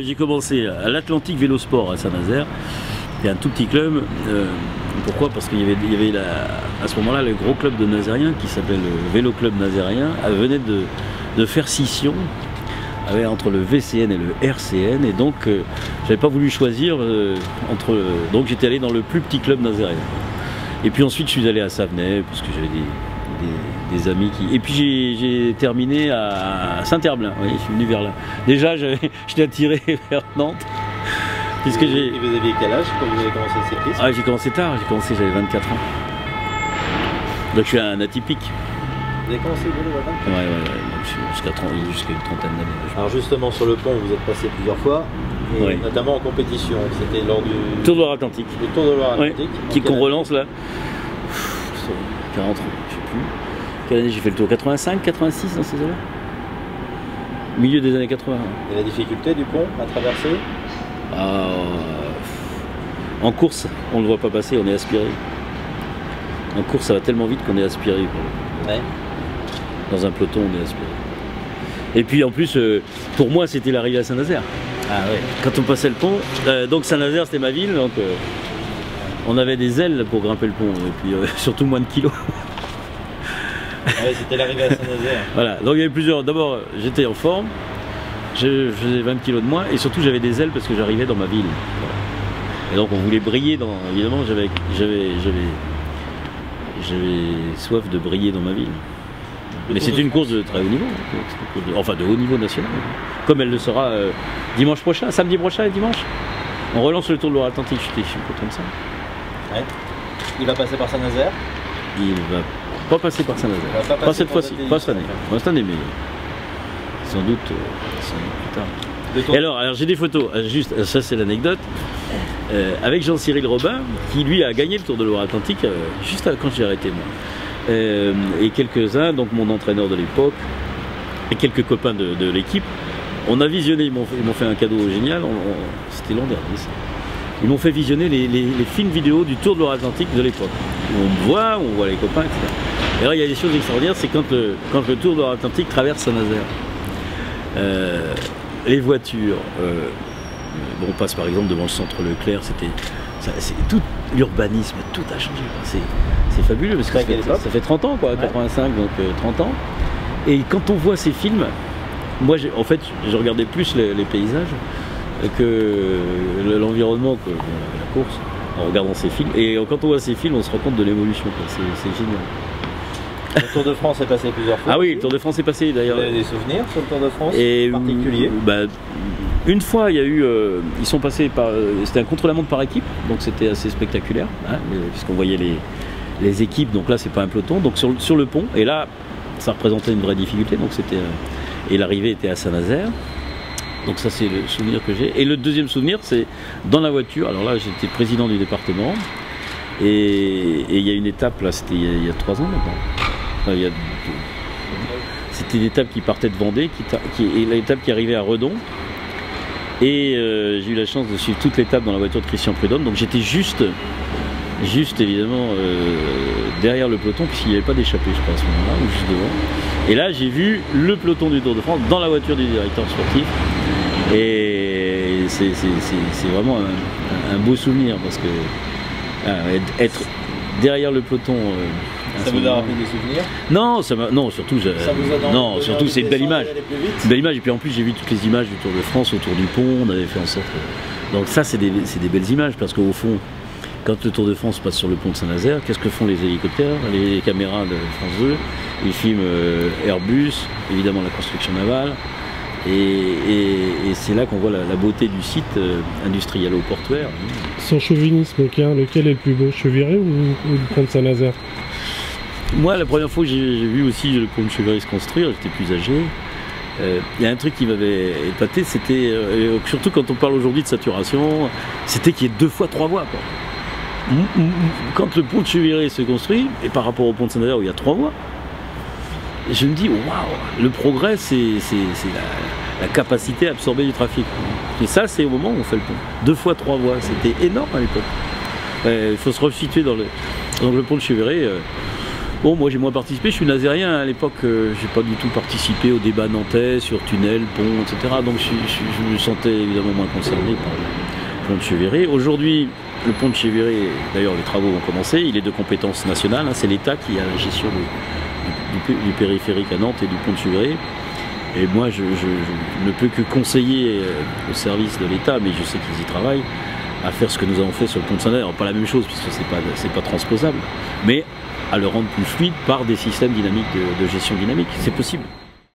J'ai commencé à l'Atlantique Vélosport à Saint-Nazaire. C'était un tout petit club. Pourquoi? Parce qu'il y avait à ce moment-là le gros club de Nazériens qui s'appelle le Vélo Club Nazérien, venait de faire scission entre le VCN et le RCN, et donc j'avais pas voulu choisir donc j'étais allé dans le plus petit club nazérien. Et puis ensuite je suis allé à Savenay parce que j'avais des amis qui... Et puis j'ai terminé à Saint-Herblain, oui, je suis venu vers là. Déjà j'étais attiré vers Nantes. Puisque et vous aviez quel âge quand vous avez commencé le cyclisme? J'ai commencé tard, j'avais 24 ans. Donc je suis un atypique. Vous avez commencé le vélo à 24 ans? Ouais, jusqu'à une trentaine d'années. Alors justement sur le pont, vous êtes passé plusieurs fois, et notamment en compétition. C'était lors du Tour de Loire-Atlantique. Le Tour de Loire-Atlantique. Qu'on relance là. 40 ans, je sais plus. Quelle année j'ai fait le tour? 85, 86 dans ces années-là? Milieu des années 80. Et la difficulté du pont à traverser? En course, on ne le voit pas passer, on est aspiré. En course, ça va tellement vite qu'on est aspiré. Ouais. Dans un peloton, on est aspiré. Et puis en plus, pour moi, c'était l'arrivée à Saint-Nazaire. Quand on passait le pont, donc Saint-Nazaire, c'était ma ville, donc on avait des ailes pour grimper le pont, et puis surtout moins de kilos. C'était l'arrivée à Saint-Nazaire. Voilà, donc il y avait plusieurs. D'abord, j'étais en forme. Je faisais 20 kilos de moins et surtout j'avais des ailes parce que j'arrivais dans ma ville. Et donc on voulait briller évidemment j'avais soif de briller dans ma ville. Mais c'est une course de très haut niveau, enfin de haut niveau national. Comme elle le sera dimanche prochain, samedi prochain et dimanche. On relance le Tour de Loire-Atlantique, je suis content de ça. Ouais. Il va passer par Saint-Nazaire? Il va pas passer par Saint-Nazaire. Pas cette fois-ci, pas cette année. Pas cette année, mais sans doute plus tard. Et alors j'ai des photos, juste, ça c'est l'anecdote, avec Jean-Cyril Robin, qui lui a gagné le Tour de Loire-Atlantique juste quand j'ai arrêté moi. Et quelques-uns, donc mon entraîneur de l'époque, et quelques copains de l'équipe, on a visionné, ils m'ont fait un cadeau génial, c'était l'an dernier ça. Ils m'ont fait visionner les films vidéo du Tour de Loire-Atlantique de l'époque. On voit les copains, etc. Et là il y a des choses extraordinaires, c'est quand le Tour de Loire-Atlantique traverse Saint-Nazaire. Les voitures, on passe par exemple devant le centre Leclerc, tout l'urbanisme, tout a changé. C'est fabuleux parce que ça fait 30 ans, quoi, 85, donc 30 ans. Et quand on voit ces films, moi en fait je regardais plus les paysages que l'environnement, que la course, en regardant ces films. Et quand on voit ces films, on se rend compte de l'évolution, c'est génial. Le Tour de France est passé plusieurs fois. Ah oui, le Tour de France est passé d'ailleurs. Vous avez des souvenirs sur le Tour de France particulier? Une fois, il y a eu, ils sont passés par, c'était un contre-la-montre par équipe, donc c'était assez spectaculaire, puisqu'on voyait les équipes. Donc là, c'est pas un peloton, donc sur le pont. Et là, ça représentait une vraie difficulté. Donc c'était, et l'arrivée était à Saint-Nazaire. Donc ça, c'est le souvenir que j'ai. Et le deuxième souvenir, c'est dans la voiture. Alors là, j'étais président du département, et il y a une étape là, c'était il y a 3 ans maintenant. C'était l'étape qui partait de Vendée, et l'étape qui arrivait à Redon. Et j'ai eu la chance de suivre toute l'étape dans la voiture de Christian Prudhomme. Donc j'étais juste évidemment derrière le peloton, puisqu'il n'y avait pas d'échappée, je crois, à ce moment-là, ou juste devant. Et là, j'ai vu le peloton du Tour de France dans la voiture du directeur sportif. Et c'est vraiment un beau souvenir, parce que être derrière le peloton... ça vous a rappelé des souvenirs? Non, surtout c'est une belle image. Une belle image, et puis en plus j'ai vu toutes les images du Tour de France autour du pont, on avait fait en sorte... Donc ça c'est des belles images, parce qu'au fond, quand le Tour de France passe sur le pont de Saint-Nazaire, qu'est-ce que font les hélicoptères, les caméras de France 2? Ils filment Airbus, évidemment la construction navale, et c'est là qu'on voit la beauté du site industriel au portuaire. Sans chauvinisme, lequel est le plus beau, Cheviré ou le pont de Saint-Nazaire? Moi, la première fois que j'ai vu aussi le pont de Cheviré se construire, j'étais plus âgé. Il y a un truc qui m'avait épaté, c'était, surtout quand on parle aujourd'hui de saturation, c'était qu'il y ait 2 fois 3 voies, quoi. Quand le pont de Cheviré se construit, et par rapport au pont de Saint-Nazaire où il y a 3 voies, je me dis, waouh, le progrès, c'est la capacité à absorber du trafic. Et ça, c'est au moment où on fait le pont. 2 fois 3 voies, c'était énorme à l'époque. Il faut se resituer dans le pont de Cheviré. Bon, moi j'ai moins participé, je suis nazérien, à l'époque j'ai pas du tout participé au débat nantais sur tunnel, pont, etc. Donc je me sentais évidemment moins concerné par le pont de Cheviré. Aujourd'hui, le pont de Cheviré, d'ailleurs les travaux ont commencé, il est de compétence nationale, hein, c'est l'État qui a la gestion du périphérique à Nantes et du pont de Cheviré. Et moi je ne peux que conseiller au service de l'État, mais je sais qu'ils y travaillent, à faire ce que nous avons fait sur le pont de Saint-Nazaire. Pas la même chose puisque c'est pas transposable, mais à le rendre plus fluide par des systèmes dynamiques de gestion dynamique. C'est possible.